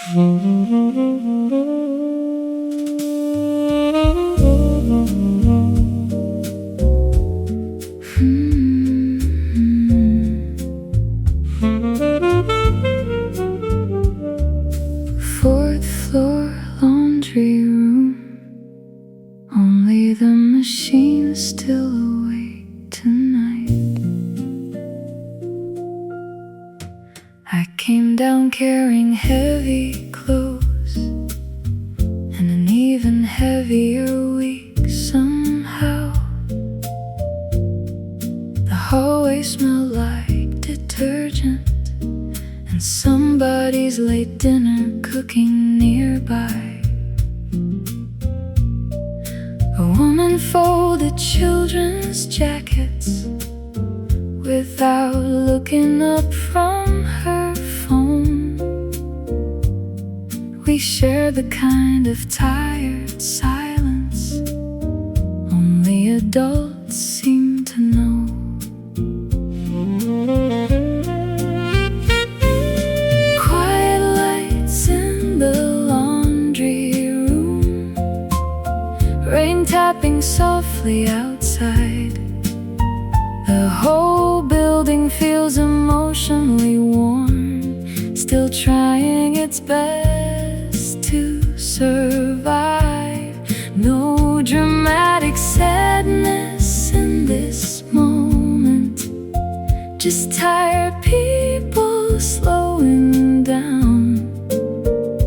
Fourth floor laundry room. Only the machine's still awake tonight. I came down carrying heavy clothes and an even heavier week somehow. The hallway smelled like detergent and somebody's late dinner cooking nearby. A woman folded children's jackets without looking up from her phone. We share the kind of tired silence only adults seem to know. Quiet lights in the laundry room, rain tapping softly outside. The whole building feels emotionally warm, still trying its best to survive. No dramatic sadness in this moment, just tired people slowing down.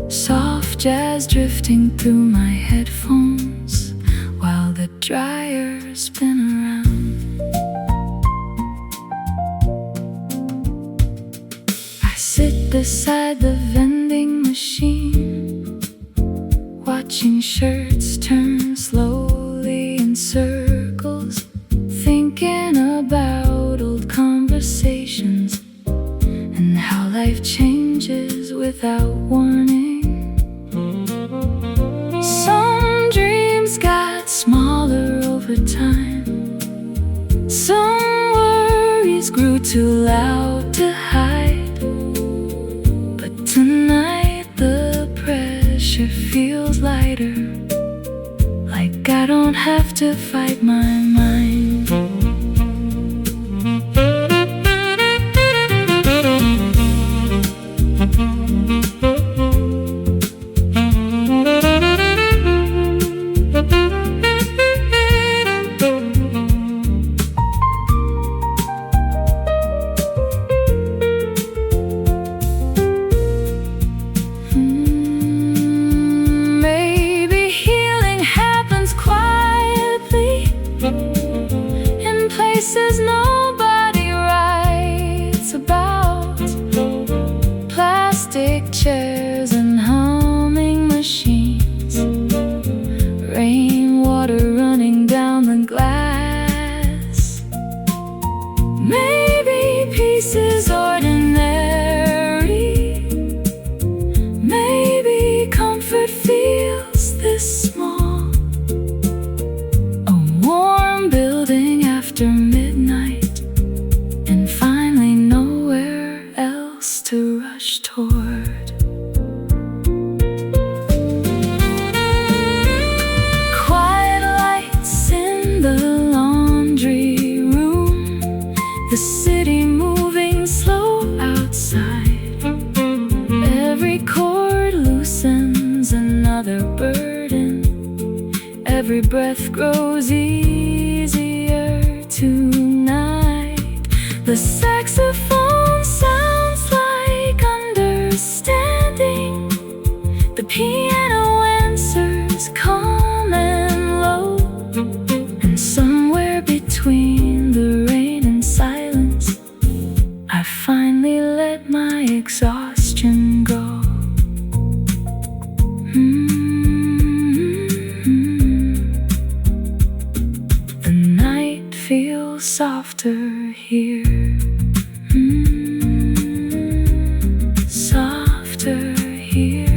Soft jazz drifting through my headphones while the dryers spin around. I sit beside the vending machine, watching shirts turn slowly in circles, thinking about old conversations and how life changes without warning. Some dreams got smaller over time, some worries grew too loud to hide. But tonight the pressure feels lighter, like I don't have to fight my mind. Maybe healing happens quietly in places nobody writes about. Plastic chairs and humming machines, rainwater running down the glass. Maybe peace is ordinary, maybe comfort feels this small. A warm building after midnight, and finally nowhere else to rush toward. Quiet lights in the laundry room, the city moving slow outside. Every cord loosens another burden, every breath grows easier tonight. The saxophone sounds like understanding, the piano answers calm and low, and somewhere between the rain and silence, I finally let my exhaustion go. The night feels softer here, softer here.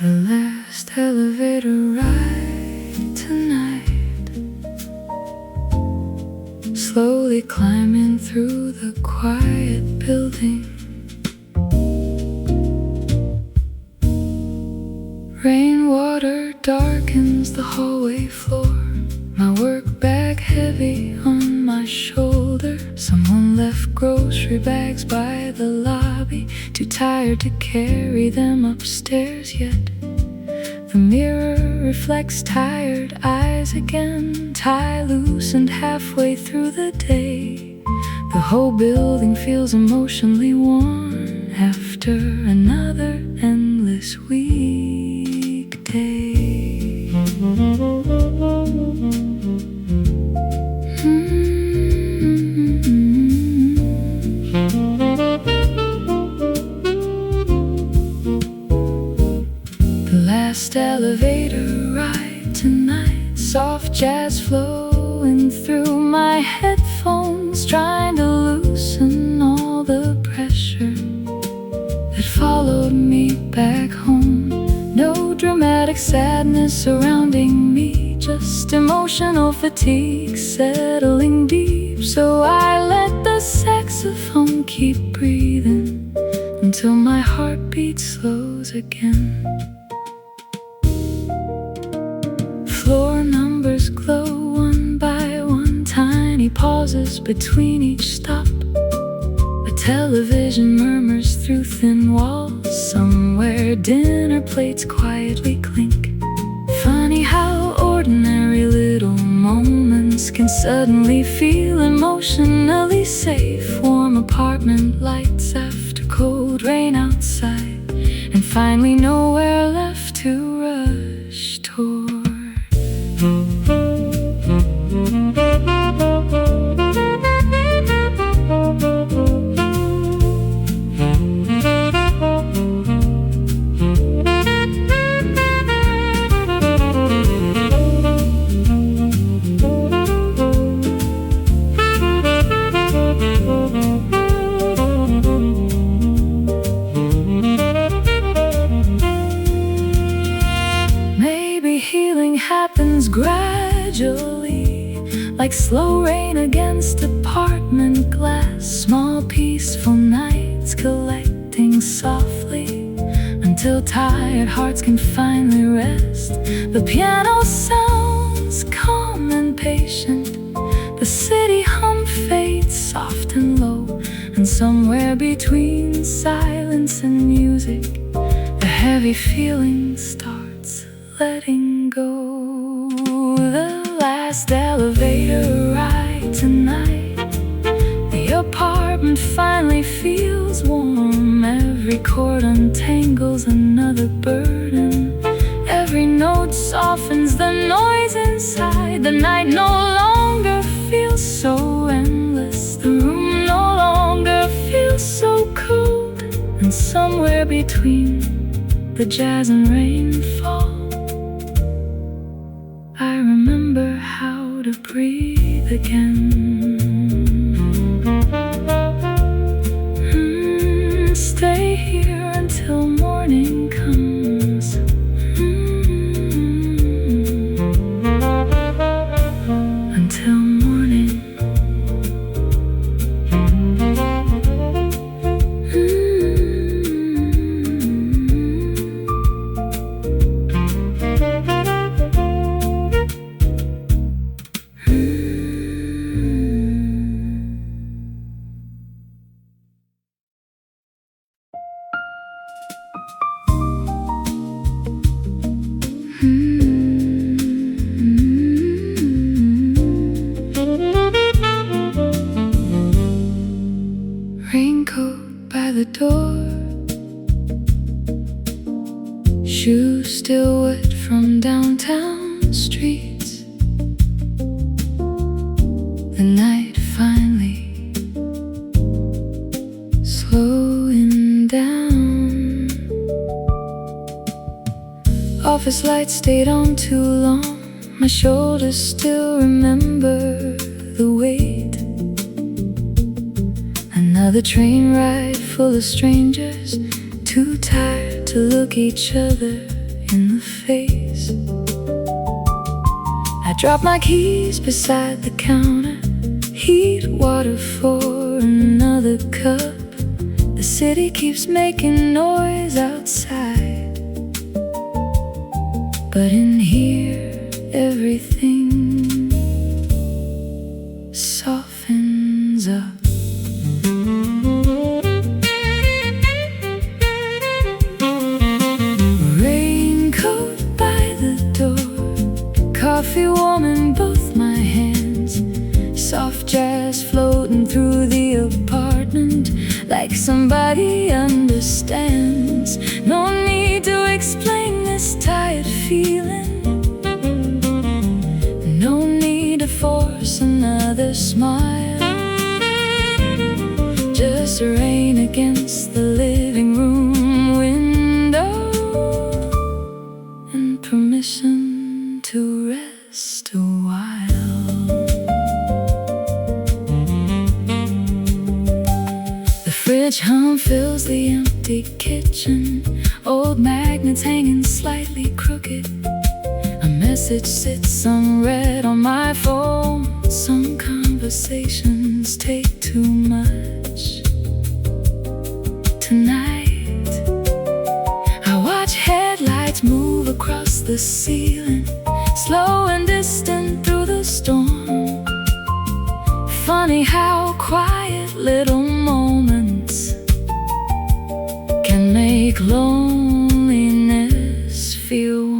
The last elevator ride tonight, slowly climbing through the quiet building. Rainwater darkens the hallway floor, my work bag heavy on my shoulder. Someone left grocery bags by the lobby, too tired to carry them upstairs yet. The mirror reflects tired eyes again, tie loosened halfway through the day. The whole building feels emotionally worn after another endless weekday. Last elevator ride tonight, soft jazz flowing through my headphones, trying to loosen all the pressure that followed me back home. No dramatic sadness surrounding me, just emotional fatigue settling deep. So I let the saxophone keep breathing until my heartbeat slows again. Floor numbers glow one by one, tiny pauses between each stop. A television murmurs through thin walls, somewhere dinner plates quietly clink. Funny how ordinary little moments can suddenly feel emotionally safe. Warm apartment lights after cold rain outside, and finally nowhere left to rush toward. Healing happens gradually, like slow rain against apartment glass. Small peaceful nights collecting softly until tired hearts can finally rest. The piano sounds calm and patient, the city hum fades soft and low, and somewhere between silence and music, the heavy feeling starts letting go. The last elevator ride tonight, the apartment finally feels warm. Every chord untangles another burden, every note softens the noise inside. The night no longer feels so endless, the room no longer feels so cold, and somewhere between the jazz and rainfall, I remember how to breathe again. Stay here until morning comes. Until morning. Raincoat by the door, shoes still wet from downtown streets. The night finally slowing down. Office lights stayed on too long, my shoulders still remember the weight. Another train ride full of strangers, too tired to look each other in the face. I drop my keys beside the counter, heat water for another cup. The city keeps making noise outside, but in here everything softens up. Raincoat by the door, coffee warm in both my hands, soft jazz floating through the apartment like somebody understands. No need to explain this tired feeling, no need to force another smile. Just rain against the living room window and permission to rest a while. The fridge hum fills the empty kitchen, old magnets hanging slightly crooked. A message sits unread on my phone. Some conversations take too much tonight. I watch headlights move across the ceiling, slow and distant through the storm. Funny how quiet little moments can make loneliness feel warm.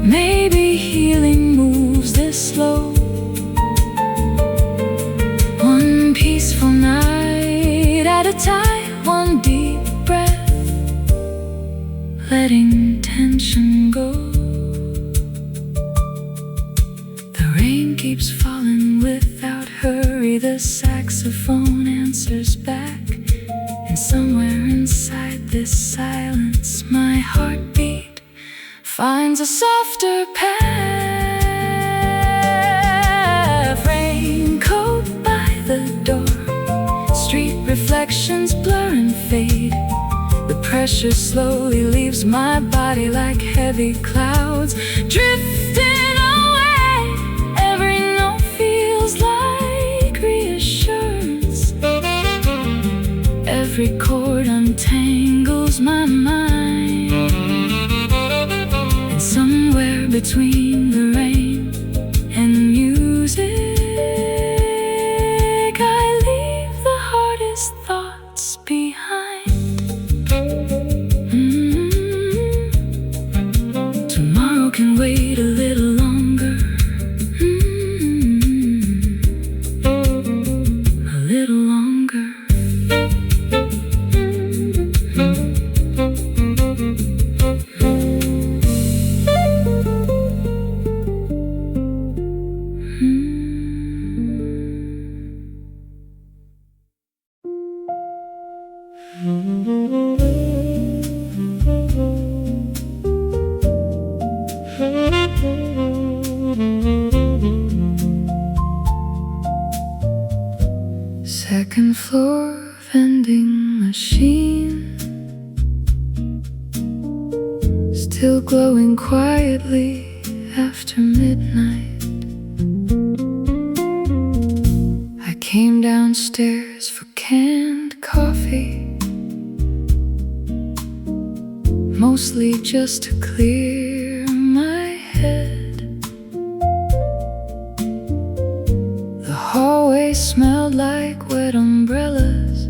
Maybe healing moves this slow. One peaceful night at a time, one deep breath, letting tension go. The rain keeps falling without hurry. The saxophone answers back, and somewhere inside this silence, my heartbeat finds a softer path. Raincoat by the door, street reflections blur and fade. The pressure slowly leaves my body like heavy clouds drifting away. Every note feels like reassurance, every chord untangles my mind. Somewhere between the rain and music, I leave the hardest thoughts behind. Tomorrow can wait a little longer, a little longer. Second floor vending machine, still glowing quietly after midnight. I came downstairs for canned coffee, mostly just to clear my head. The hallway smelled like wet umbrellas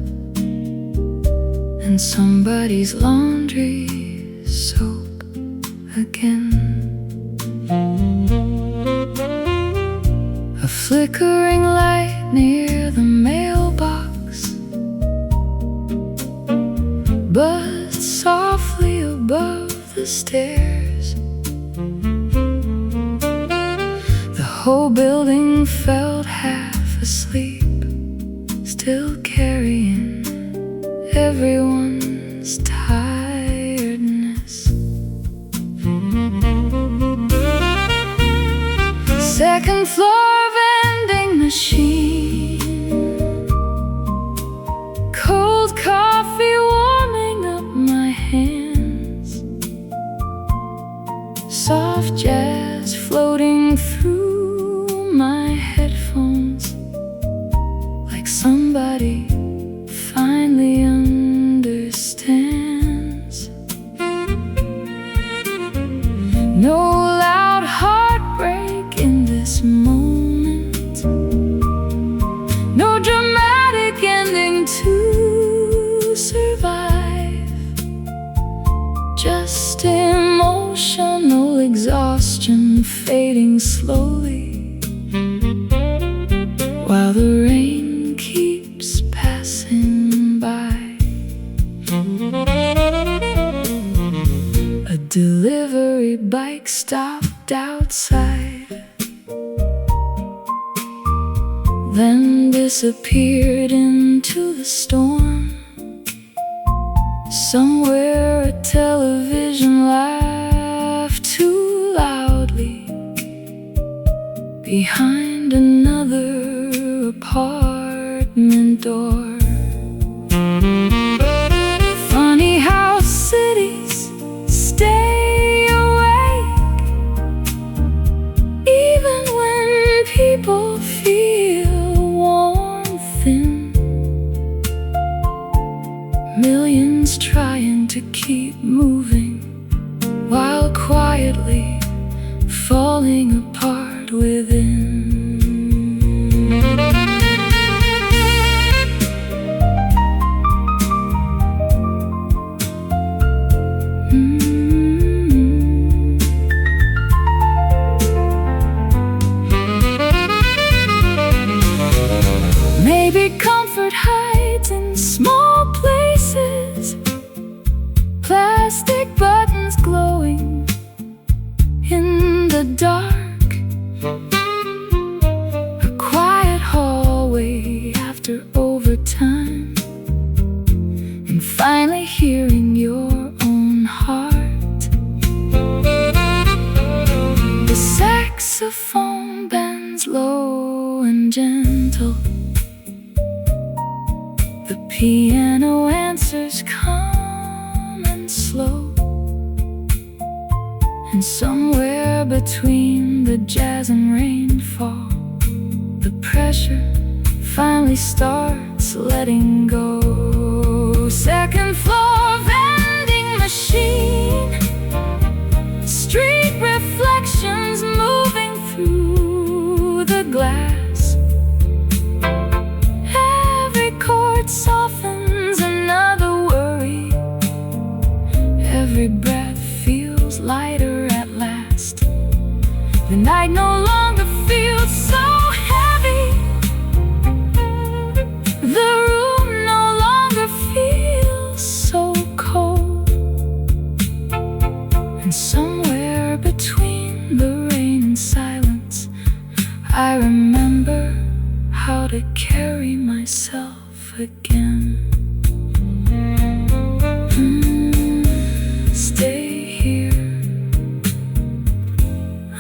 and somebody's laundry soap again. A flickering light near the mailbox stairs. The whole building felt half asleep, still carrying everyone's tiredness. Second floor vending machine, cold coffee warming up my hands, soft jazz floating through my headphones, like somebody finally understands. No loud heartbreak in this moment, no dramatic ending to survive, just emotional exhaustion fading slowly, while the rain keeps passing by. A delivery bike stopped outside, then disappeared into the storm. Somewhere a television laughed too loudly behind another apartment door. Funny how cities stay awake even when people feel worn thin. Millions trying to keep moving while quietly falling apart within. Maybe comfort hides in small places, plastic buttons glowing in the dark, a quiet hallway after overtime, and finally hearing your own heart. The saxophone bends low and gentle, the piano answers calm and slow, and somewhere between the jazz and rainfall, the pressure finally starts letting go. Second floor vending machine, street reflections moving through the glass. Every chord softens another worry, every breath feels lighter at last. The night no longer feels so heavy, the room no longer feels so cold, and somewhere between the rain and silence, I remember how to carry myself again. Stay here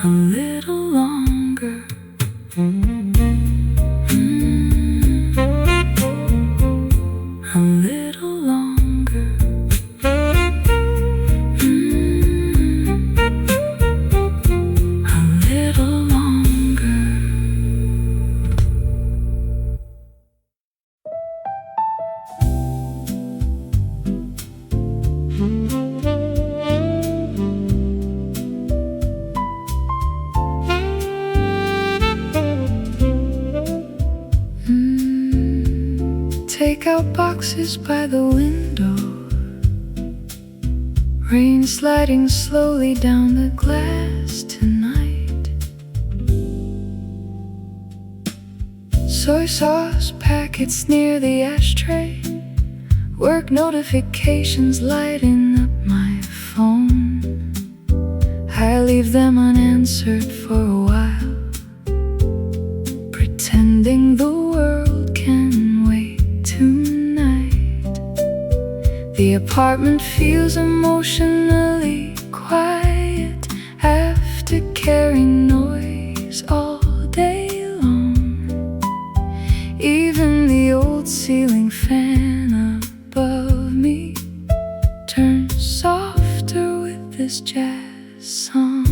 a little longer. A little longer. A little longer. Take-out boxes by the window, rain sliding slowly down the glass tonight. Soy sauce packets near the ashtray, work notifications lighting up my phone. leave them unanswered for a while, pretending the world can wait tonight. The apartment feels emotionally quiet after carrying noise all day long. Even the old ceiling fan above me turns softer with this jazz song.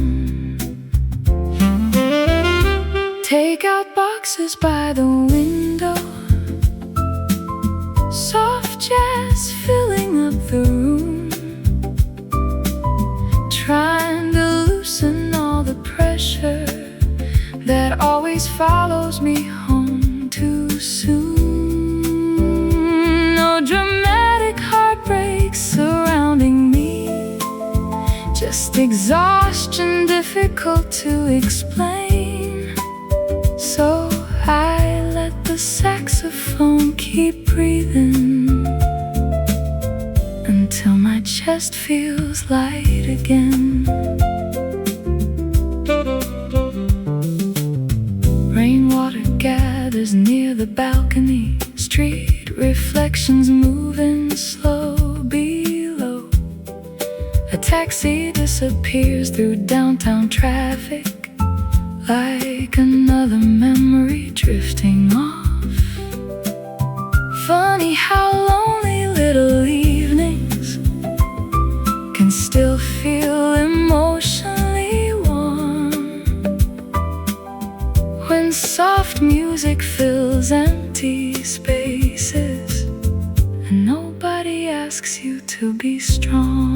Take out boxes by the window, soft jazz filling up the room, trying to loosen all the pressure that always follows me home too soon. No dramatic heartbreaks surrounding me, just exhaustion difficult to explain. So I let the saxophone keep breathing until my chest feels light again. Rainwater gathers near the balcony, street reflections moving slow below. A taxi disappears through downtown traffic, like another memory drifting off. Funny how lonely little evenings can still feel emotionally warm when soft music fills empty spaces and nobody asks you to be strong.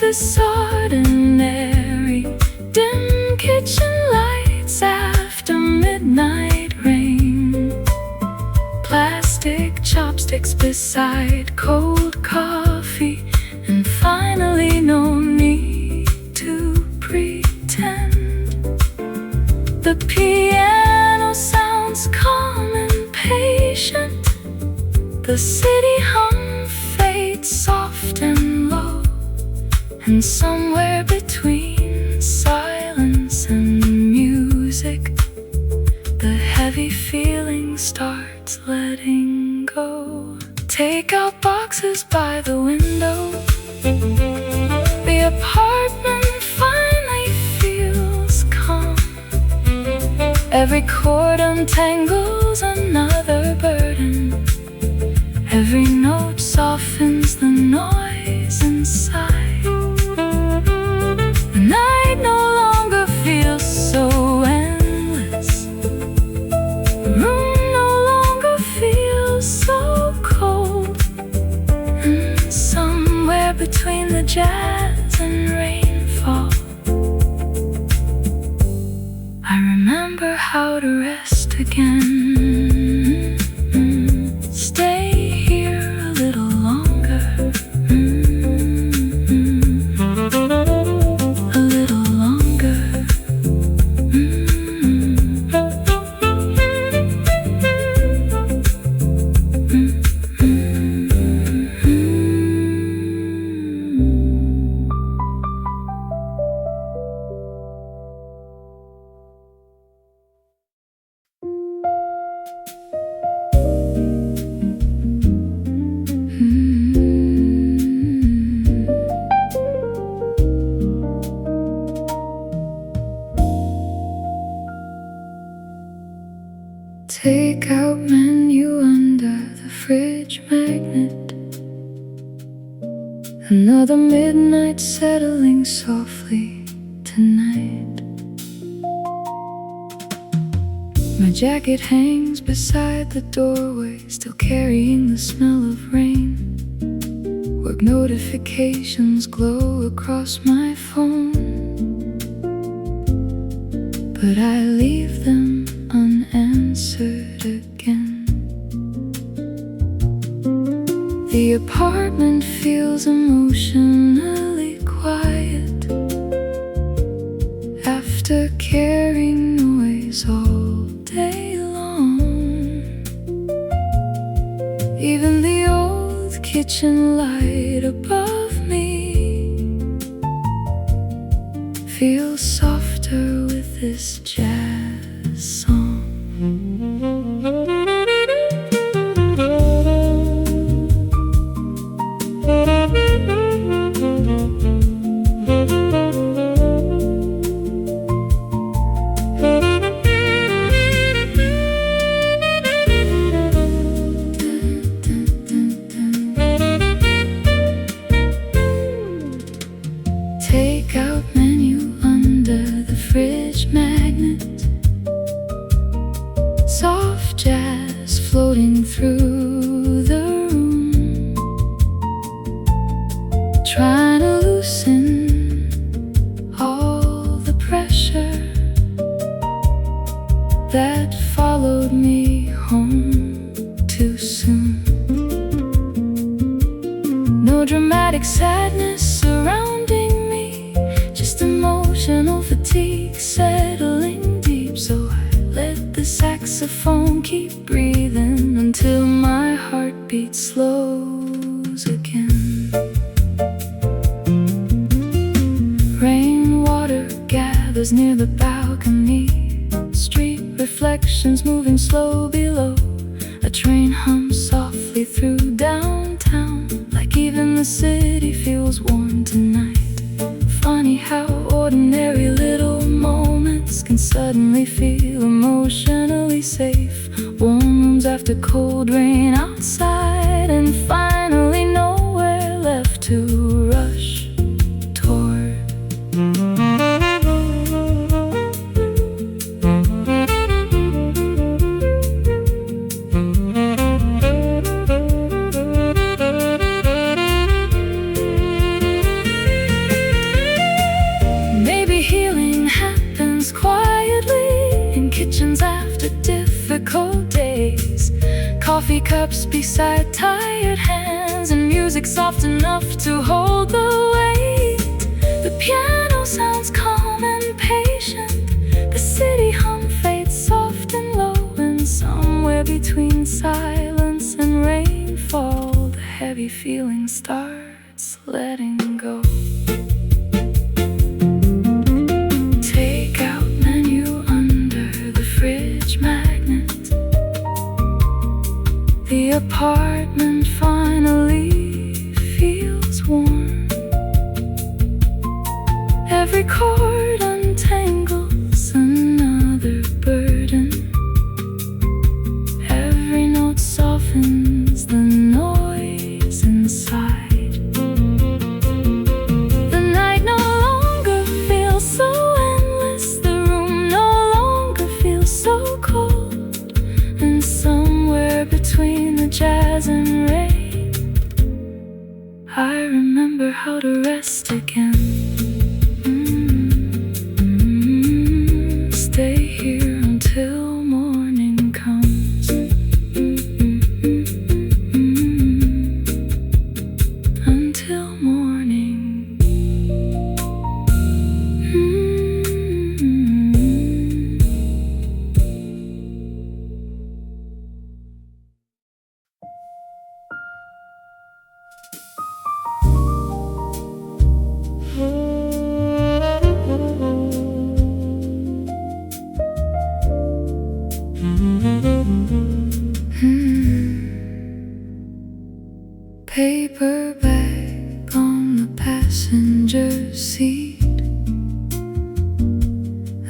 This ordinary, dim kitchen lights after midnight rain, plastic chopsticks beside cold coffee, and finally no need to pretend. The piano sounds calm and patient, the city hum fades soft and low. And somewhere between silence and music, the heavy feeling starts letting go. Take out boxes by the window, the apartment finally feels calm. Every chord untangles another burden, every note softens the noise inside. The night no longer feels so endless, the room no longer feels so cold. And somewhere between the jazz and rainfall, I remember how to rest again. Stay here a little longer. Take out menu under the fridge magnet. Another midnight settling softly tonight. My jacket hangs beside the doorway, still carrying the smell of rain. Work notifications glow across my phone, but I leave them unanswered again. The apartment feels emotionally quiet after carrying noise all day long. Even the old kitchen light above me feels softer with this jazz song. Take out menu under the fridge magnet. Soft jazz floating through the room, trying to loosen all the pressure that followed me home too soon. No dramatic sadness surrounding me, just emotional fatigue settling deep. So I let the saxophone keep breathing until my heartbeat slows again. Rainwater gathers near the balcony, street reflections moving slow below. A train hums softly through downtown, like even the city feels warm tonight. Funny how ordinary little moments can suddenly feel emotionally safe. Warm rooms after cold rain outside, and finally nowhere left to rush toward. Kitchens after difficult days, coffee cups beside tired hands, and music soft enough to hold the weight. The piano sounds calm and patient, the city hum fades soft and low, and somewhere between silence and rainfall, the heavy feeling starts letting go. The apartment finally feels warm. Every chord untangles another burden. Every note softens the noise inside. The night no longer feels so endless. The room no longer feels so cold. And somewhere between the jazz and rain, I remember how to rest again. Stay here until morning comes. Until morning. Paper bag on the passenger seat.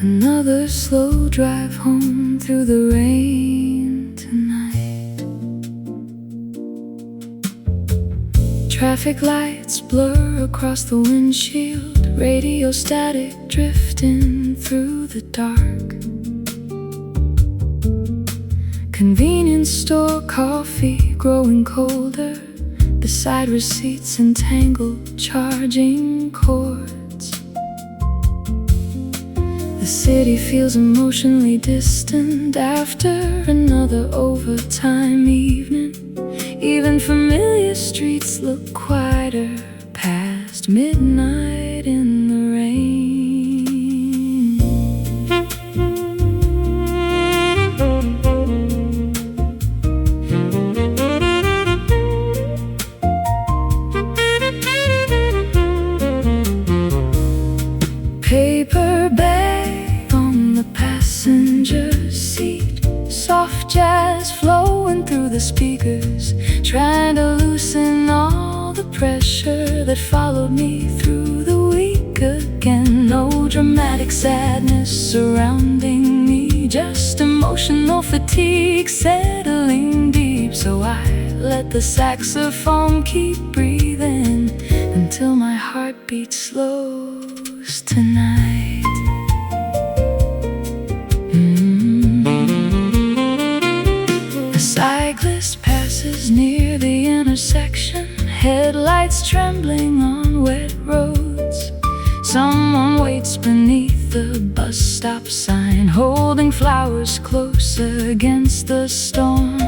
Another slow drive home through the rain tonight. Traffic lights blur across the windshield, radio static drifting through the dark. Convenience store coffee growing colder beside receipts and tangled charging cords. The city feels emotionally distant after another overtime evening. Even familiar streets look quieter past midnight in the rain. Paper bag on the passenger seat, soft jazz flowing through the speakers, trying to loosen all the pressure that followed me through the week again. No dramatic sadness surrounding me, just emotional fatigue settling deep. So I let the saxophone keep breathing until my heartbeat slows tonight. A cyclist passes near the intersection, headlights trembling on wet roads. Someone waits beneath the bus stop sign, holding flowers close against the storm.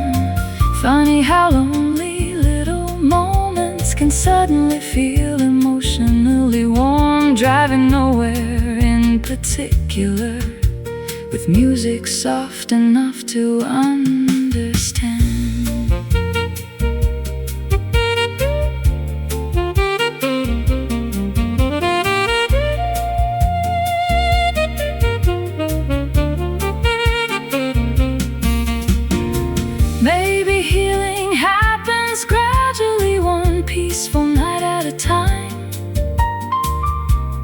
Funny how lonely little moments can suddenly feel emotionally warm. Driving nowhere in particular, with music soft enough to understand. Maybe healing happens gradually, one peaceful night at a time.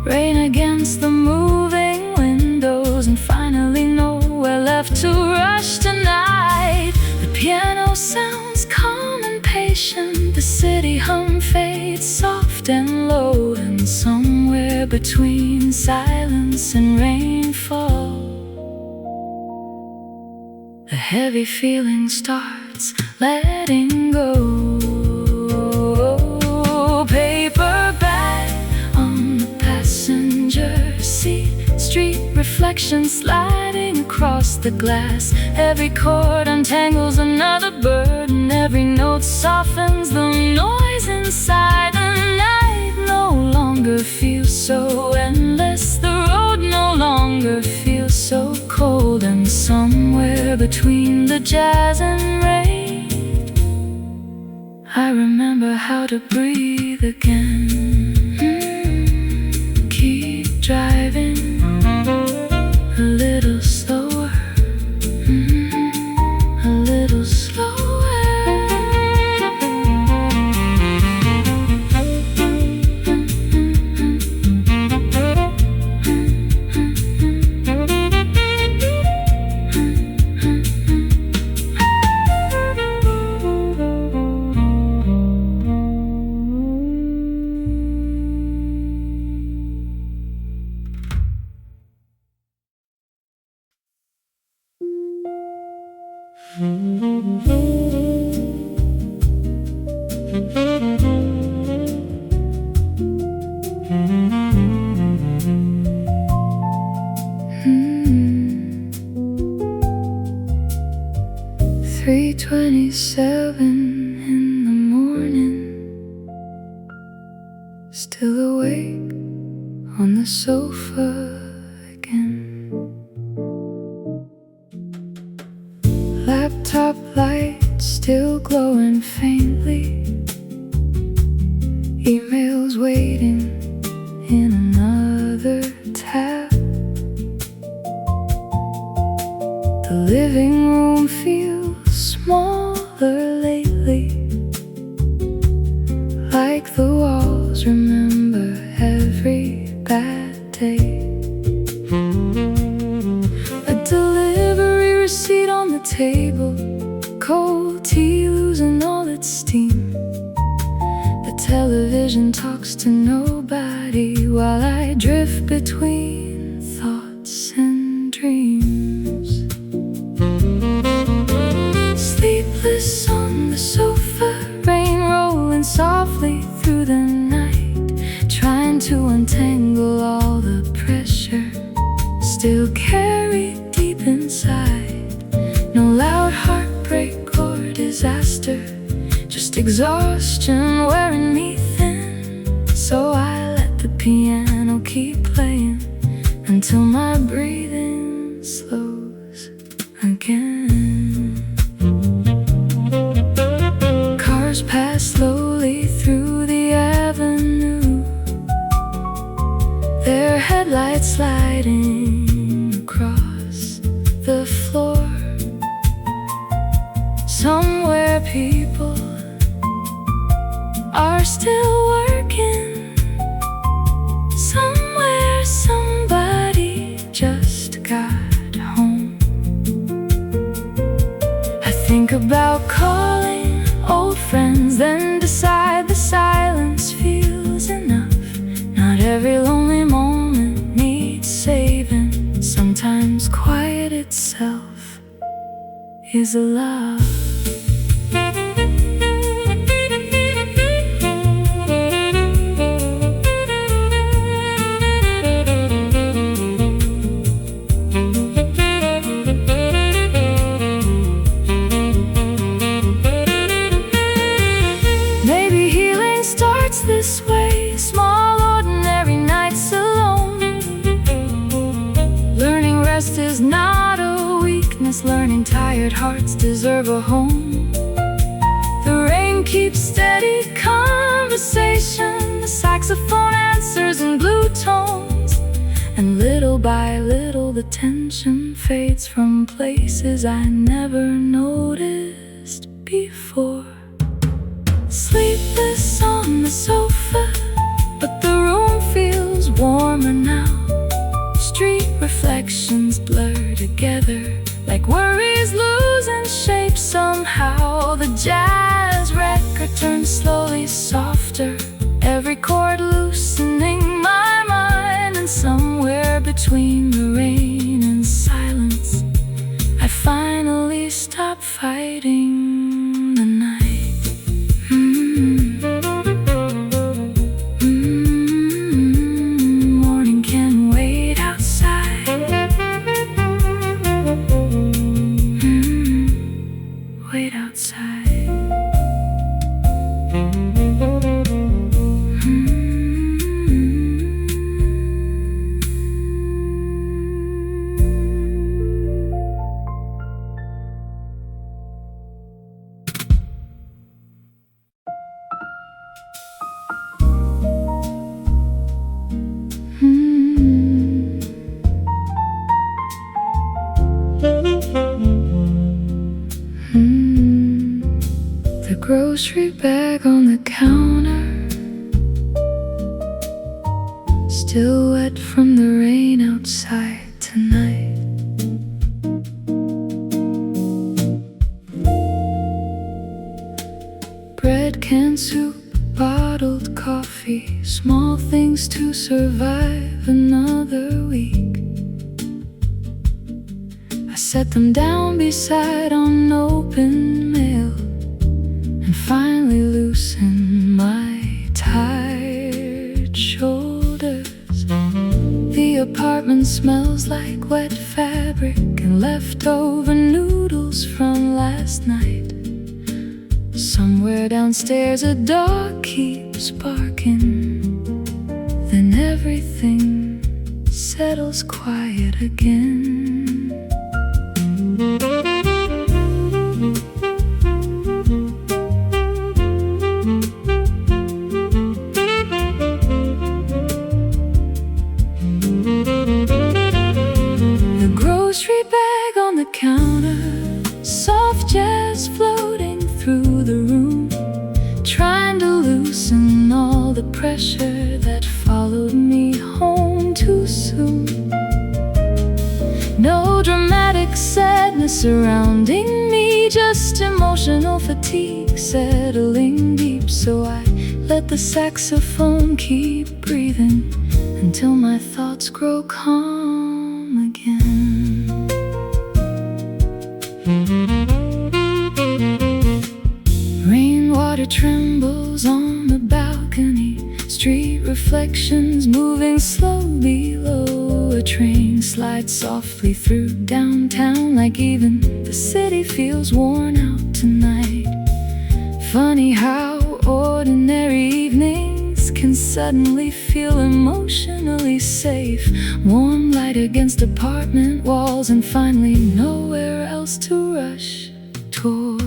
Rain against the moving windows, and finally nowhere left to rush tonight. The piano sounds calm and patient, the city hum fades soft and low, and somewhere between silence and rainfall, a heavy feeling starts letting go. Paper bag on the passenger seat, street reflection sliding across the glass. Every chord untangles another burden, every note softens the noise inside. The night no longer feels so endless, the road no longer feels so cold, and somewhere between the jazz and rain, I remember how to breathe again. Keep driving a little slower, a little slower. "3:27 in the morning, still awake on the sofa again. Laptop light still glowing faintly, emails waiting in another tab. The living room feels smaller lately, like the walls remember every bad day. A delivery receipt on the table, cold tea losing all its steam. The television talks to nobody while I drift between thoughts and dreams. Sleepless on the sofa, rain rolling softly through the night, trying to untangle all the pressure still carry deep inside. No loud heartbreak or disaster, just exhaustion wearing me thin. So I let the piano keep playing until my breathing slows again. Cars pass slowly through the avenue, their headlights sliding across the floor. Somewhere people are still working, somewhere somebody just got home. I think about calling old friends, then decide the silence feels enough. Not every lonely moment needs saving. Sometimes quiet itself is a love. Maybe healing starts this way, small ordinary nights alone. Learning rest is not a weakness, learning tired hearts deserve a home. The rain keeps steady conversation, the saxophone answers in blue tones. And little by little the tension fades from places I never noticed before. Sleepless on the sofa, but the room feels warmer now. Street reflections blur together, like worries losing shape somehow. The jazz record turns slowly softer, every chord loosening my mind. And somewhere between the rain and silence, I finally stop fighting the night. Morning can wait outside. Wait outside. The grocery bag on the counter, still wet from the rain outside tonight. Bread, canned soup, bottled coffee, small things to survive another week. I set them down beside unopened mail and finally loosen my tired shoulders. The apartment smells like wet fabric and leftover noodles from last night. Somewhere downstairs a dog keeps barking, then everything settles quiet again. The grocery bag on the counter, soft jazz floating through the room, trying to loosen all the pressure that followed me home too soon. No dramatic sadness surrounding me, just emotional fatigue settling deep. So I let the saxophone keep breathing until my thoughts grow calm again. Rainwater trembles on the balcony, street reflections moving slow below. A the train slides softly through downtown, like even the city feels worn out tonight. Funny how ordinary evenings can suddenly feel emotionally safe. Warm light against apartment walls, and finally nowhere else to rush toward.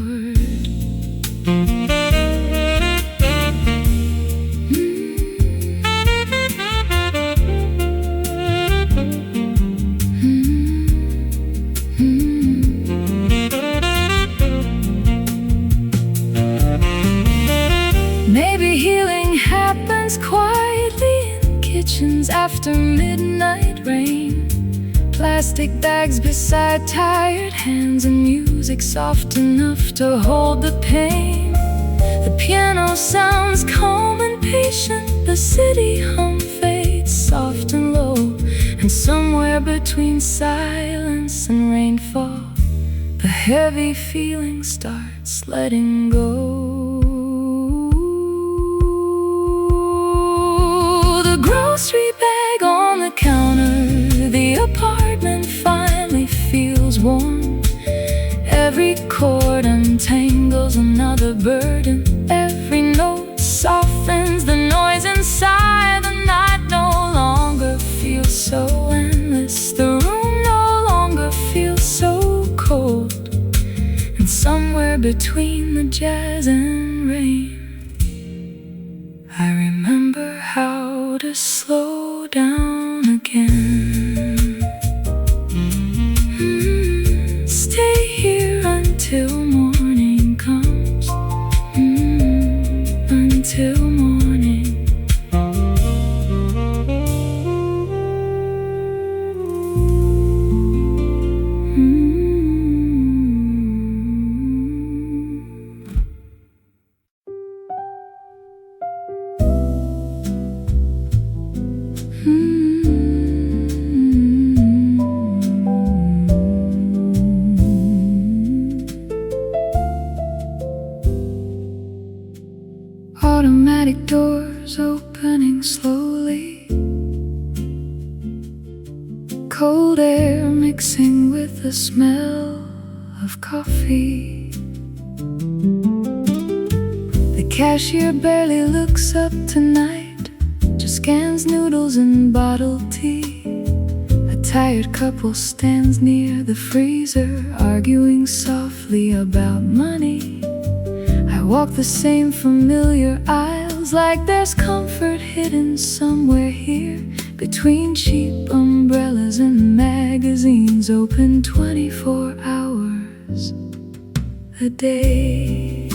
Maybe healing happens quietly in kitchens after midnight rain. Plastic bags beside tired hands, and music soft enough to hold the pain. The piano sounds calm and patient, the city hum fades soft and low, and somewhere between silence and rainfall, the heavy feeling starts letting go. Grocery bag on the counter, the apartment finally feels warm. Every cord untangles another burden, every note softens the noise inside. The night no longer feels so endless, the room no longer feels so cold. And somewhere between the jazz and rain, I remember how to slow down again. Stay here until morning comes. Until morning. Automatic doors opening slowly, cold air mixing with the smell of coffee. The cashier barely looks up tonight, just scans noodles and bottled tea. A tired couple stands near the freezer, arguing softly about money. I walk the same familiar aisles, like there's comfort hidden somewhere here, between cheap umbrellas and magazines open 24 hours a day.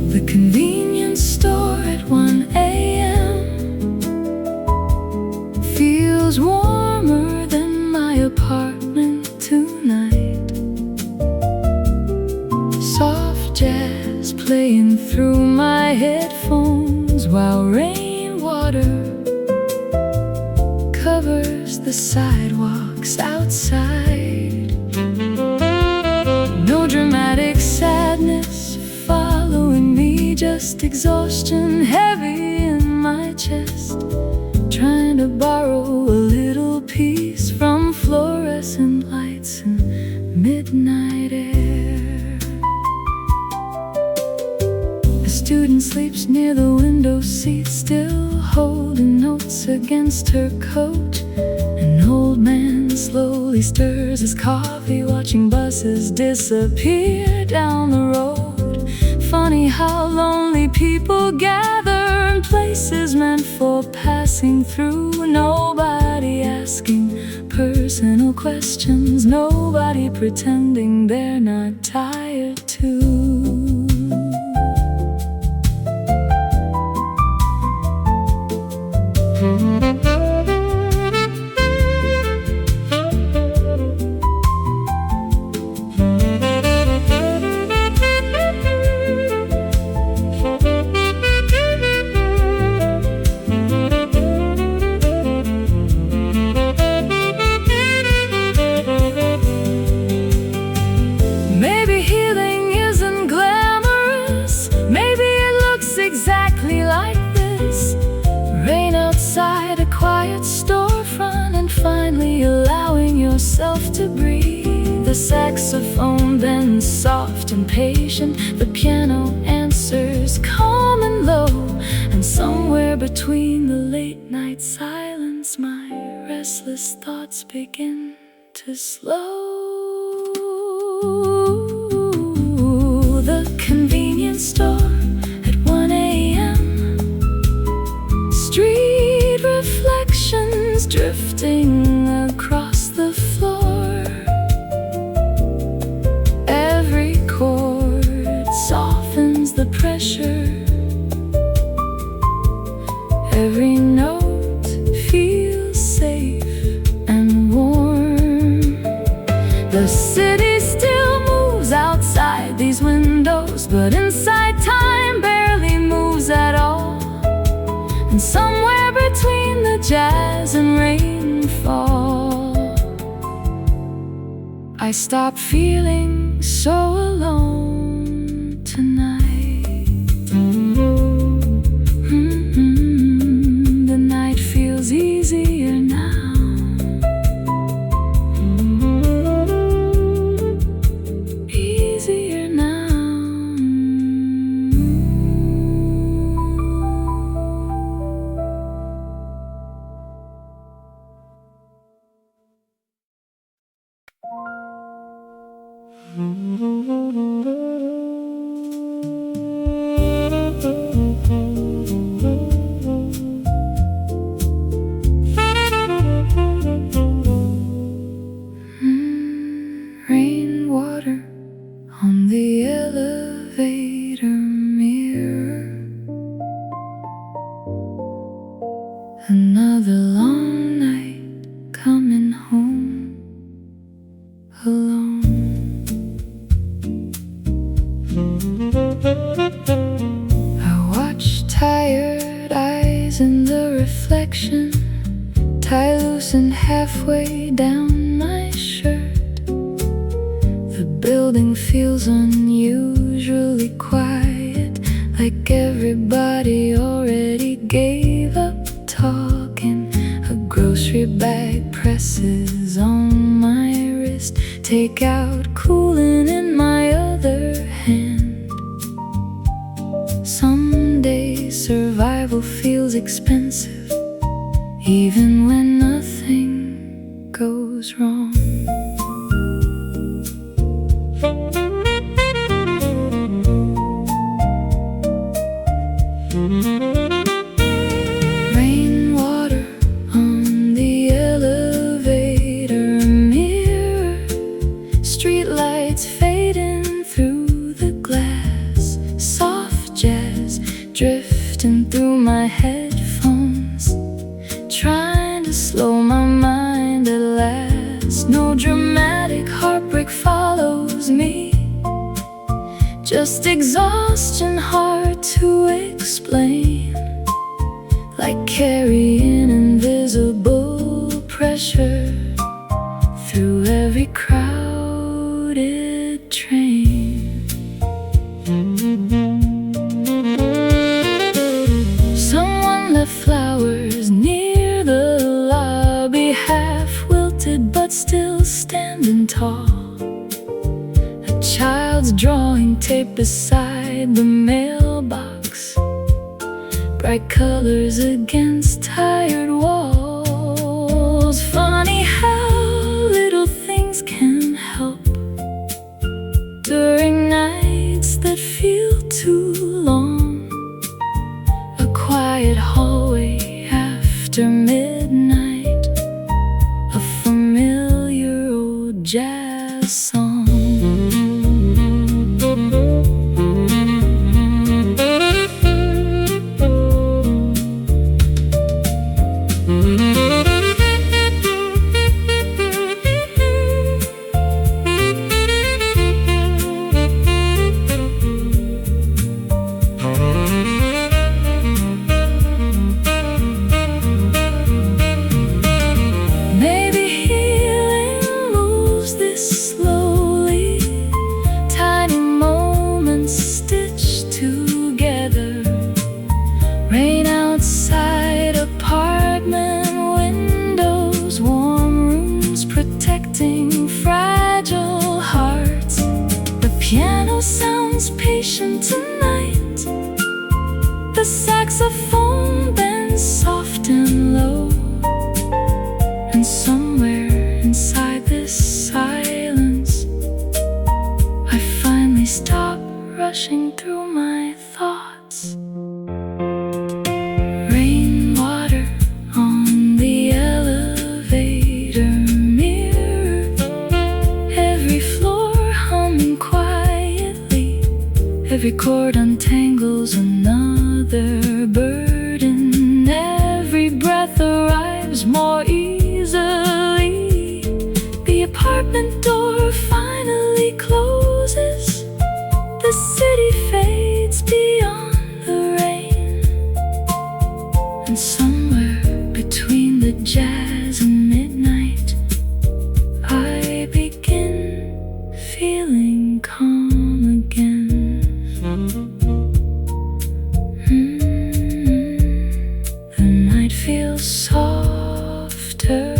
The convenience store at 1 a.m. feels warmer than my apartment tonight. Soft jazz playing through my headphones, while rainwater covers the sidewalks outside. No dramatic sadness following me, just exhaustion heavy in my chest, trying to borrow a little peace from fluorescent lights and midnight air. A student sleeps near the window seat, still holding notes against her coat. An old man slowly stirs his coffee, watching buses disappear down the road. Funny how lonely people gather in places meant for passing through. Nobody asking personal questions, nobody pretending they're not tired too. Maybe healing myself to breathe. The saxophone bends soft and patient, the piano answers calm and low, and somewhere between the late night silence my restless thoughts begin to slow. The convenience store at 1 a.m., street reflections drifting across the floor. Every chord softens the pressure, every note feels safe and warm. The city still moves outside these windows, but inside time barely moves at all. And somewhere between the jazz and rainfall, I stop feeling so alone tonight. The night feels easier now. Easier now. Rainwater on the elevator mirror. Another long night coming home alone. I watch tired eyes in the reflection, tie loose and halfway down my shirt. The building feels unusually quiet, like everybody already gave up talking. A grocery bag presses on my wrist, takeout cooling in my other hand. Some days survival feels expensive, even when nothing goes wrong. Rainwater on the elevator mirror, streetlights fading through the glass, soft jazz drifting through my headphones, trying to slow my mind at last. No dramatic heartbreak follows me, just exhaustion hard to explain, like carrying invisible pressure through every crowded train. Someone left flowers near the lobby, half wilted but still standing tall. A child's drawing tape beside the mailbox, bright colors against tired walls. Funny how little things can help during nights that feel too long. A quiet hallway after midnight, a familiar old jazz song. piano sounds patient tonight. The saxophone bends soft and low. And somewhere inside this silence, I finally stop rushing through my thoughts. Rainwater on the elevator mirror, every floor humming quietly, every chord untangles another burden, every breath arrives more easily. The apartment door finally closes, the city fades beyond the rain, and somewhere between the jazz and midnight, I begin feeling calm again. The night feels softer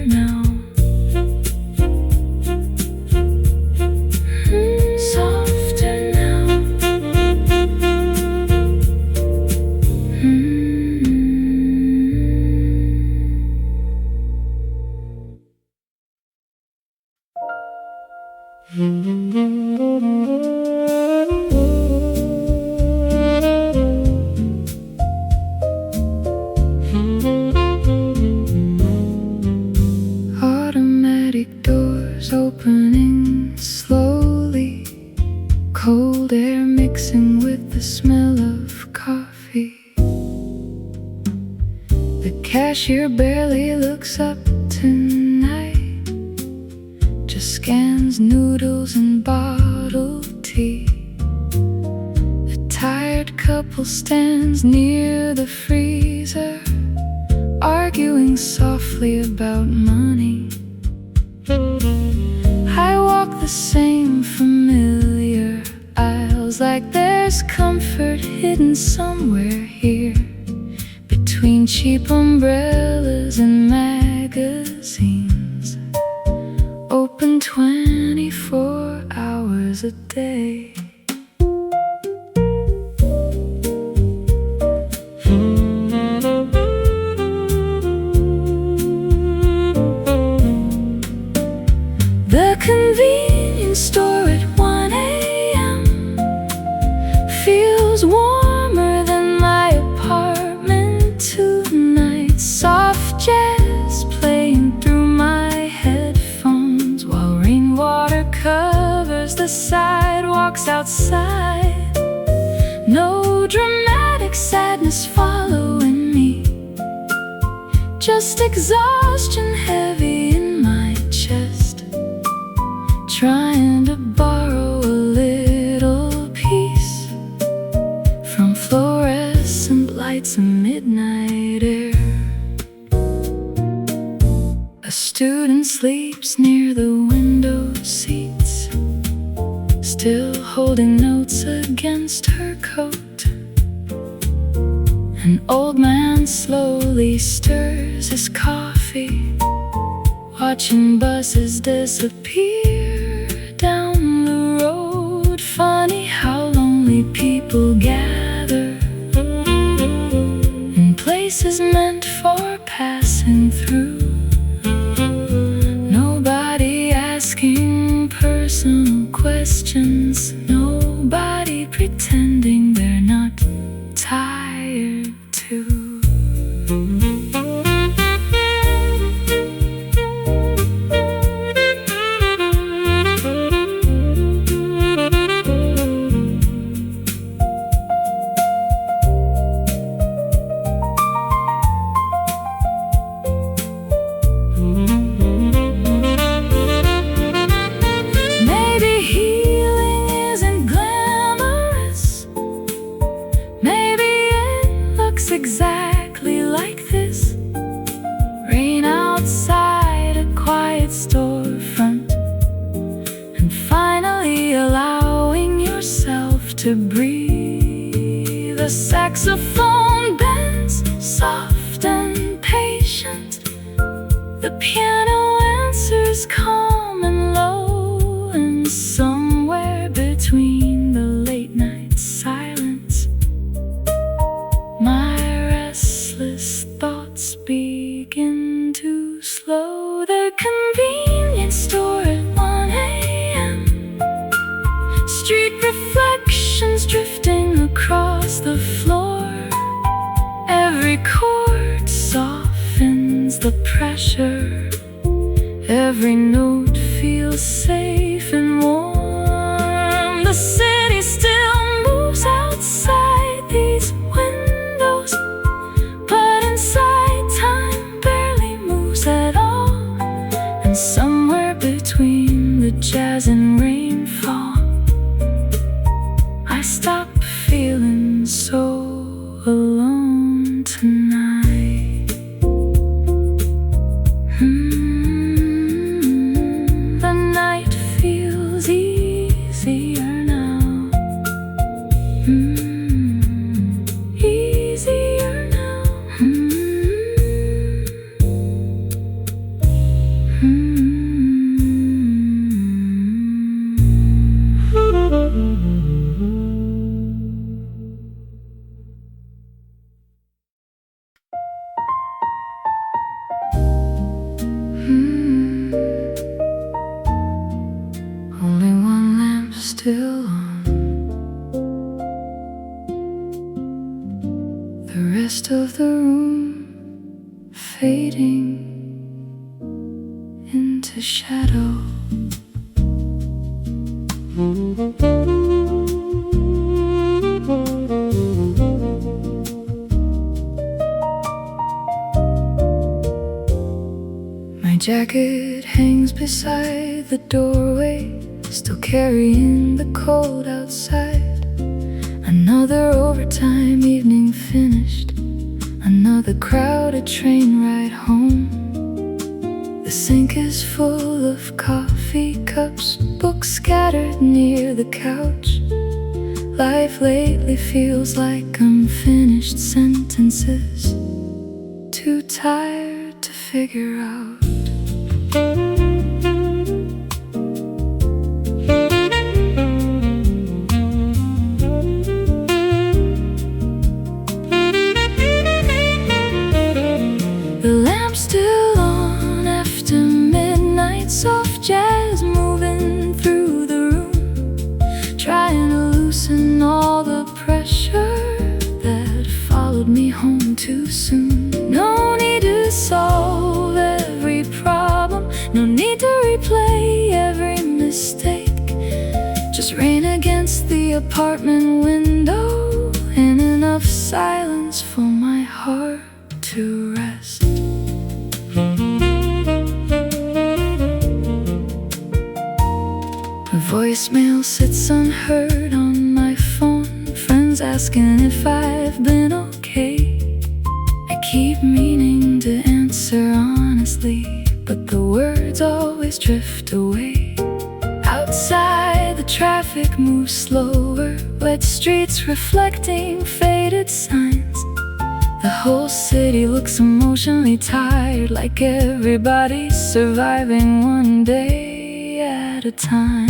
now. Softer now. Automatic doors opening slowly, cold air mixing with the smell of coffee. The cashier barely looks up tonight, just scans noodles and bottled tea. A tired couple stands near the freezer, arguing softly about money. I walk the same familiar aisles, like there's comfort hidden somewhere here, between cheap umbrellas and magazines, open 24 hours a day. The convenience store at 1 a.m. feels warmer than my apartment tonight. Soft jazz playing through my headphones, while rainwater covers the sidewalks outside. No dramatic sadness following me, just exhaustion heavy in my chest, trying to borrow a little peace from fluorescent lights and midnight air. A student sleeps near the window seats, still holding notes against her coat. An old man slowly stirs his coffee, watching buses disappear down the road. Funny how lonely people gather in places meant for passing through. Nobody asking personal questions, nobody pretending they're not tired too. Exactly like this. Rain outside a quiet storefront, and finally allowing yourself to breathe. The saxophone bends soft and patient, the piano answers calm and low, and somewhere between street reflections drifting across the floor. Every chord softens the pressure. Every note feels safe and warm. The city still moves outside these windows, but inside time barely moves at all. And somewhere between the jazz and rainfall, I stop feeling so alone tonight. The night feels easier now. Easier now. Only one lamp still on. The rest of the room fading into shadow. My jacket hangs beside the doorway, still carrying the cold outside. Another overtime evening finished, another crowded train ride home. The sink is full of coffee cups, books scattered near the couch. Life lately feels like unfinished sentences, too tired to figure out. The lamp's still on after midnight, soft jazz moving through the room, trying to loosen all the pressure that followed me home too soon. No need to solve every problem, no need to replay every mistake. Just rain against the apartment window and enough silence for my heart to rest. A voicemail sits unheard on my phone, friends asking if I've been okay. I keep meaning to answer honestly, but the words always drift away. Outside the traffic moves slower, wet streets reflecting faded signs. The whole city looks emotionally tired, like everybody's surviving one day at a time.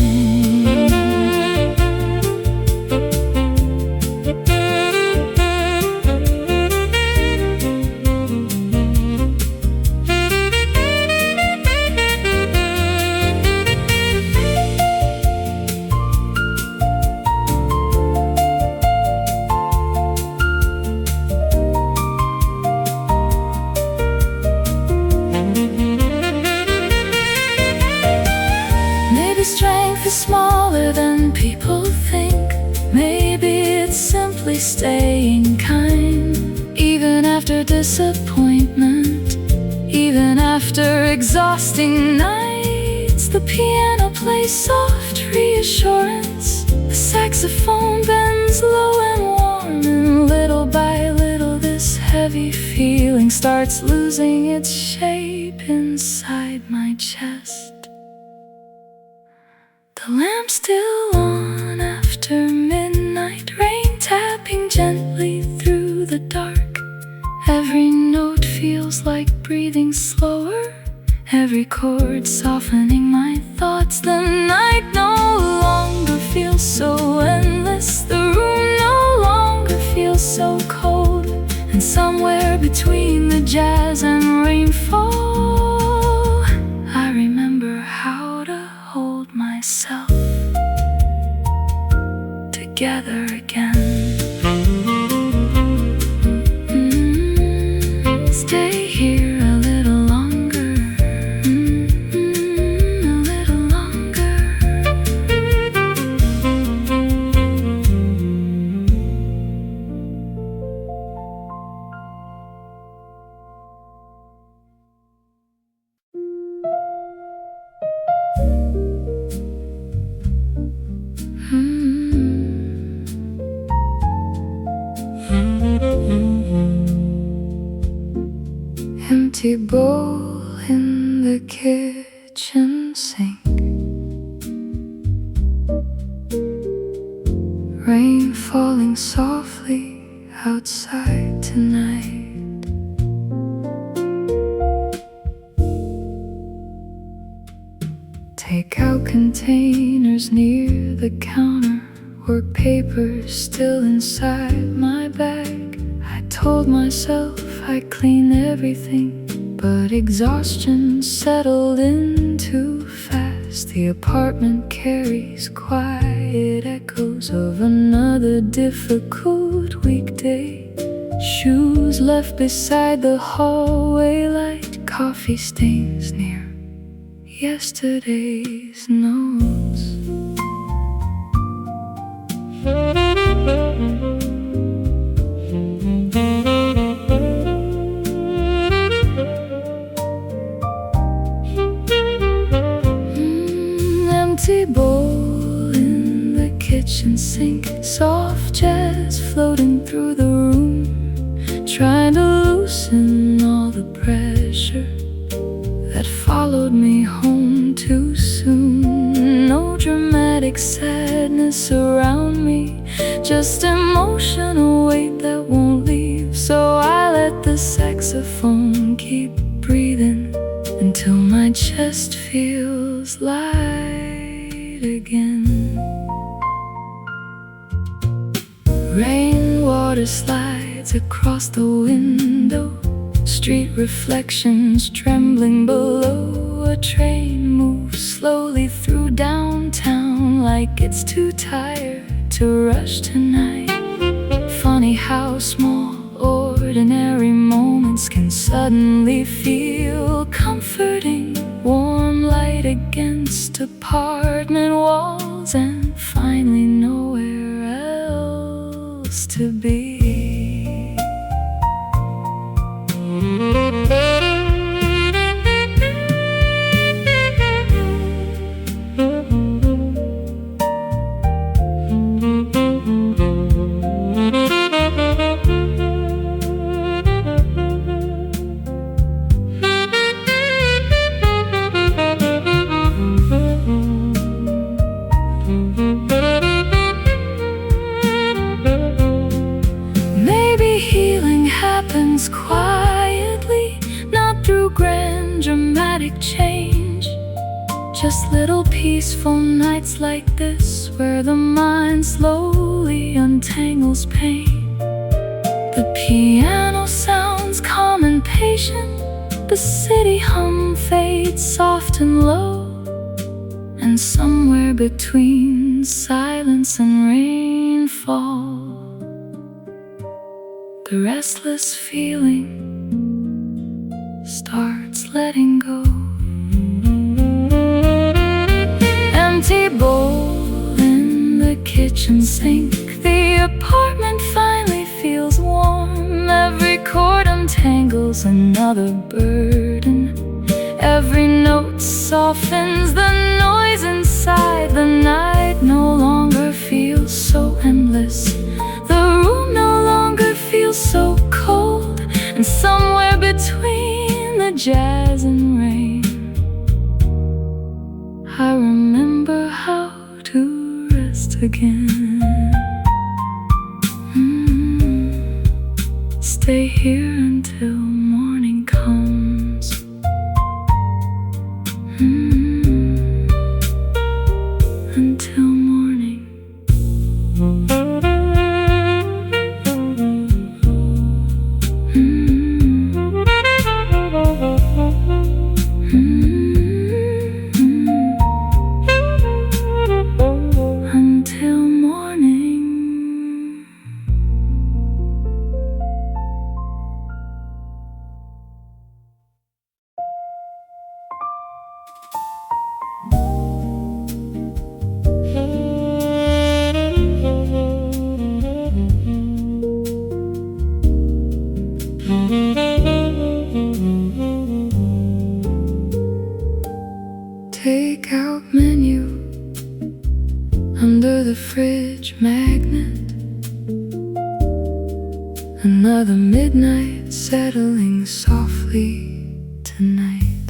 Strength is smaller than people think. Maybe it's simply staying kind, even after disappointment, even after exhausting nights. The piano plays soft reassurance, the saxophone bends low and warm, and little by little this heavy feeling starts losing its shape inside my chest. The lamp's still on after midnight, rain tapping gently through the dark. Every note feels like breathing slower, every chord softening my thoughts. The night no longer feels so endless, the room no longer feels so cold. And somewhere between the jazz and rainfall, I remember how to hold myself. together again. Stay here a little longer, a little longer. Empty bowl in the kitchen sink, rain falling softly outside tonight. Takeout containers near the counter, work papers still inside my bag. I told myself I'd clean everything, but exhaustion settled in too fast. The apartment carries quiet echoes of another difficult weekday. Shoes left beside the hallway light, coffee stains near yesterday's notes. Empty bowl in the kitchen sink, soft jazz floating through the room, trying to loosen all the pressure that followed me home too soon. No dramatic sadness around me, just emotional weight that won't leave. So I let the saxophone keep breathing until my chest feels light again. Rainwater slides across the window, street reflections trembling below. A train moves slowly through downtown like it's too tired to rush tonight. Funny how small ordinary moments can suddenly feel comforting. Warm light against apartment walls, and finally nowhere else to be. Happens quietly, not through grand dramatic change. Just little peaceful nights like this, where the mind slowly untangles pain. The piano sounds calm and patient, the city hum fades soft and low, and somewhere between silence and rainfall, the restless feeling starts letting go. Empty bowl in the kitchen sink, the apartment finally feels warm. Every chord untangles another burden, every note softens the noise inside. The night no longer feels so endless, the room no longer feels so cold, and somewhere between the jazz and rain, I remember how to rest again. Stay here until morning comes. Until morning. Until morning. fridge magnet. Another midnight settling softly tonight.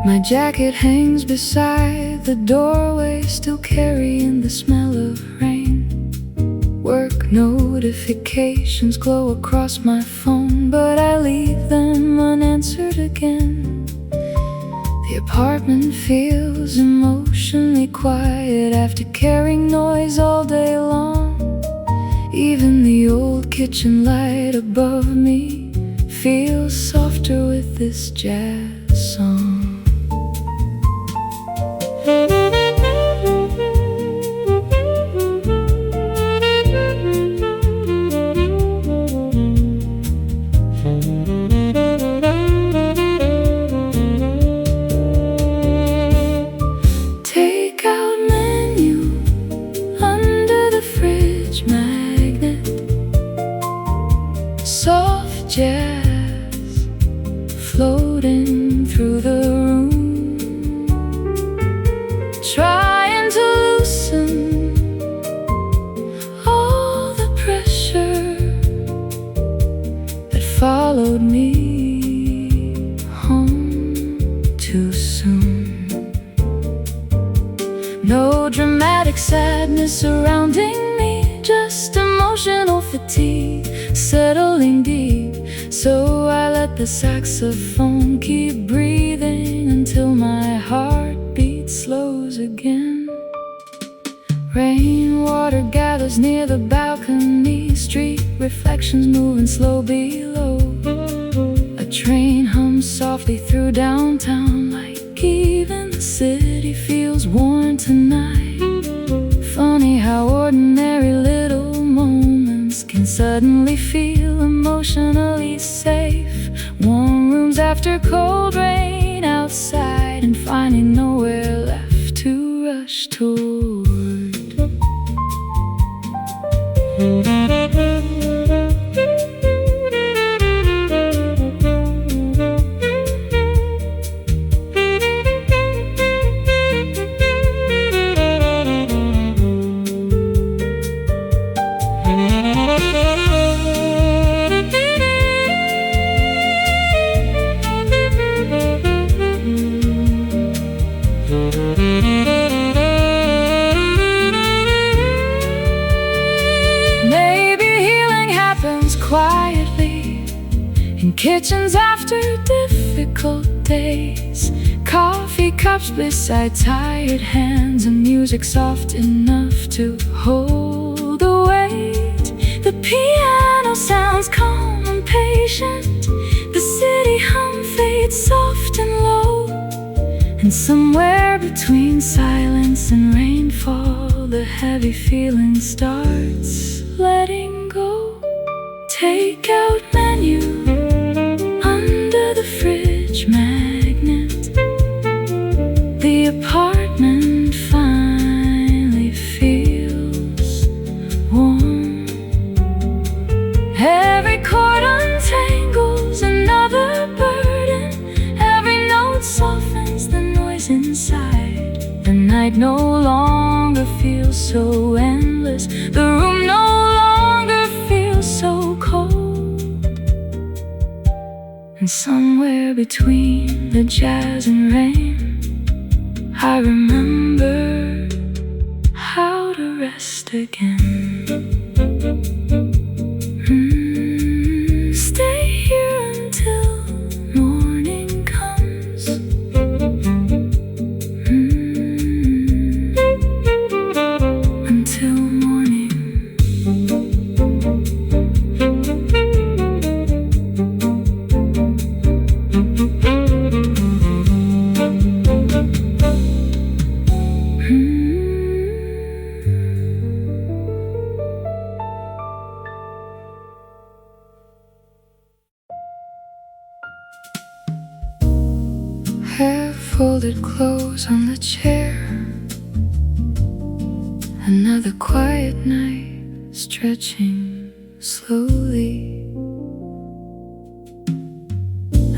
My jacket hangs beside the doorway, still carrying the smell of rain. Work notifications glow across my phone, but I leave them unanswered again. The apartment feels emotionally quiet after carrying noise all day long. Even the old kitchen light above me feels softer with this jazz song. Soft jazz floating through the room, trying to loosen all the pressure that followed me home too soon. No dramatic sadness surrounding me, just emotional fatigue settling deep. So I let the saxophone keep breathing until my heartbeat slows again. Rainwater gathers near the balcony, street reflections moving slow below. A train hums softly through downtown, like even the city feels worn tonight. Funny how ordinary little moments can suddenly feel emotionally safe. Warm rooms after cold rain outside, and finding nowhere left to rush toward. Quietly in kitchens after difficult days, coffee cups beside tired hands, and music soft enough to hold the weight. The piano sounds calm and patient, the city hum fades soft and low, and somewhere between silence and rainfall, the heavy feeling starts letting go. Take out menu under the fridge magnet. The apartment finally feels warm. Every chord untangles another burden. Every note softens the noise inside. The night no longer feels so endless. The room no longer feels so cold. And somewhere between the jazz and rain, I remember how to rest again. Stay here until morning comes. Until morning. Hair folded clothes on the chair. Another quiet night, stretching slowly.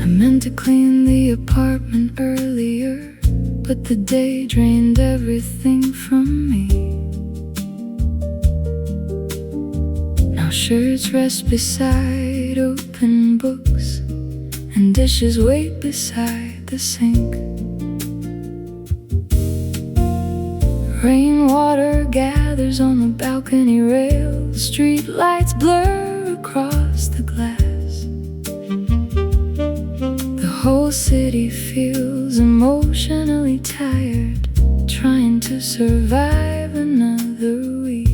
I meant to clean the apartment earlier, but the day drained everything from me. Now shirts rest beside open books, and dishes wait beside the sink. Rainwater gathers on the balcony rail, street lights blur across the glass. The whole city feels emotionally tired, trying to survive another week.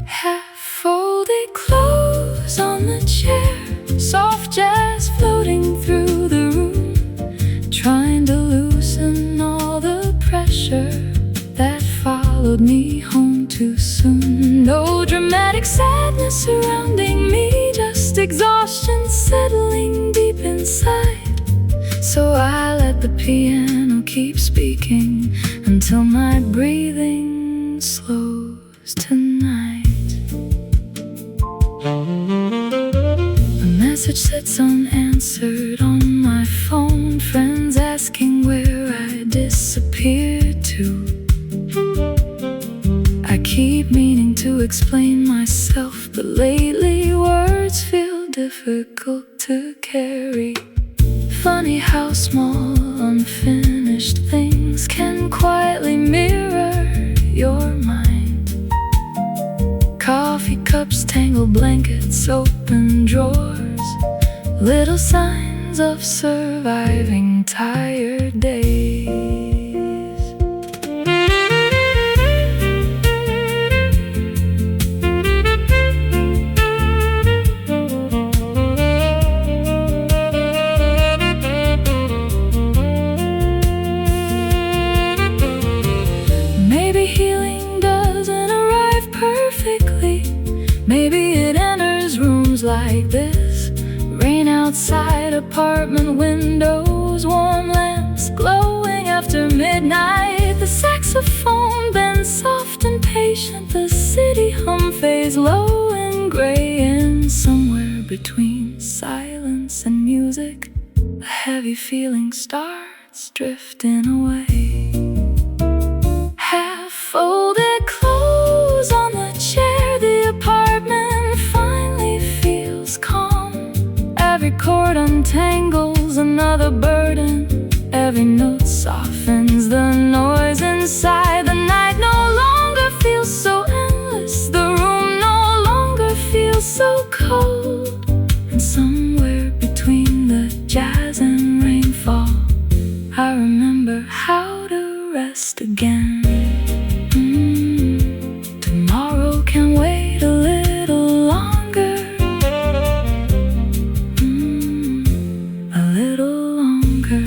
Half-folded clothes on the chair, soft jazz floating through the room, trying to loosen all the pressure that followed me home too soon. No dramatic sadness surrounding me, just exhaustion settling deep inside. So I let the piano keep speaking until my breathing slows tonight. A message sits unanswered on my phone, friends asking where I disappeared to. I keep meaning to explain myself, but lately words feel difficult to carry. Funny how small unfinished things can quietly mirror your mind. Coffee cups, tangled blankets, open drawers, little signs of surviving tired days. Maybe healing doesn't arrive perfectly. Maybe it enters rooms like this. Rain outside, apartment windows, warm lamps glowing after midnight. The saxophone bends soft and patient. The city hum fades low and gray. And somewhere between silence and music, a heavy feeling starts drifting away. Half-folded clothes on the chair, the apartment finally feels calm. Every chord untangles another burden, every note softens the noise inside. The night no longer feels so endless, the room no longer feels so cold. And somewhere between the jazz and rainfall, I remember how to rest again. Tomorrow can wait a little longer, a little longer.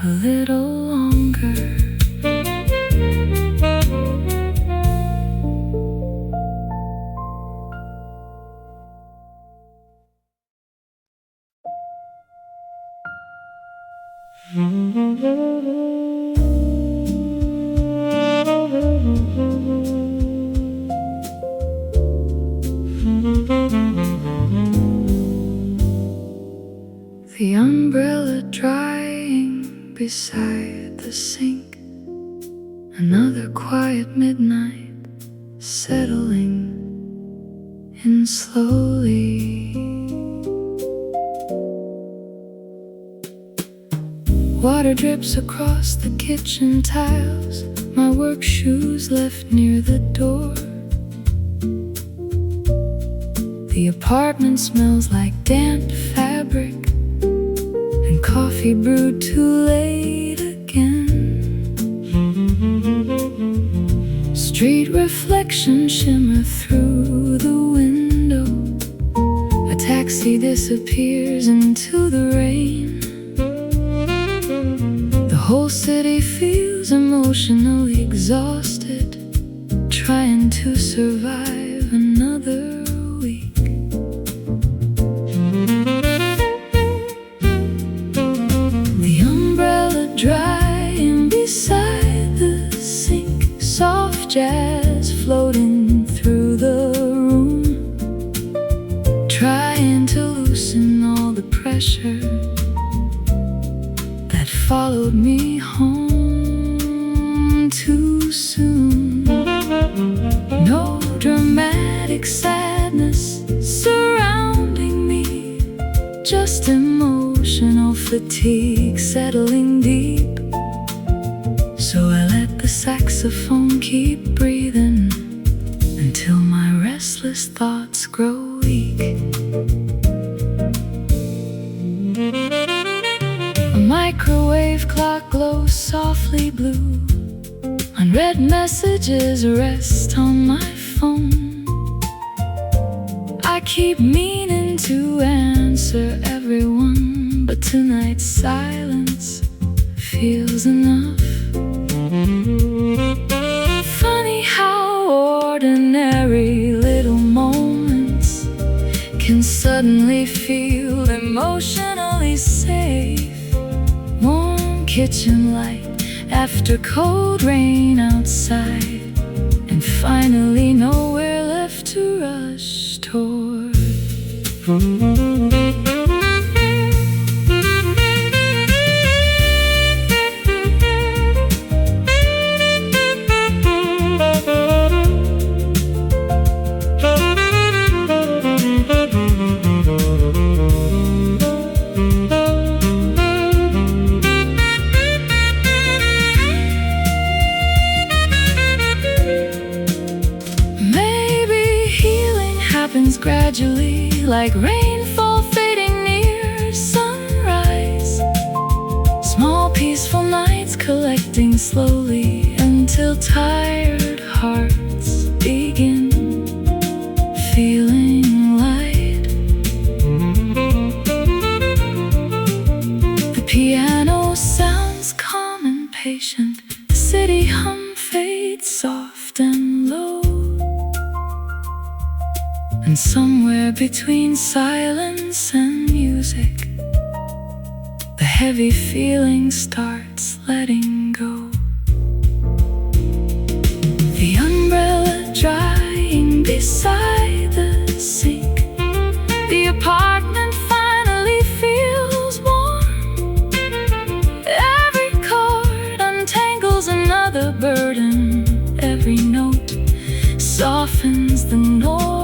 A little longer. The umbrella drying beside the sink. Another quiet midnight settling in slowly. Water drips across the kitchen tiles, my work shoes left near the door. The apartment smells like damp fabric and coffee brewed too late again. Street reflections shimmer through the window. A taxi disappears into the rain. The whole city feels shoes, emotionally exhausted, trying to survive another week. The umbrella drying beside the sink, soft jazz floating through the room, trying to loosen all the pressure that followed me home too soon. No dramatic sadness surrounding me, just emotional fatigue settling deep. So I let the saxophone keep breathing until my restless thoughts grow weak. A microwave clock glows softly blue. Unread messages rest on my phone. I keep meaning to answer everyone, but tonight's silence feels enough. Funny how ordinary little moments can suddenly feel emotionally safe. Warm kitchen light after cold rain outside, and finally nowhere left to rush toward. Happens gradually, like rainfall fading near sunrise. Small peaceful nights collecting slowly until tired hearts begin feeling light. The piano sounds calm and patient. The city hum fades soft and low. And somewhere between silence and music, the heavy feeling starts letting go. The umbrella drying beside the sink, the apartment finally feels warm. Every chord untangles another burden. Every note softens the noise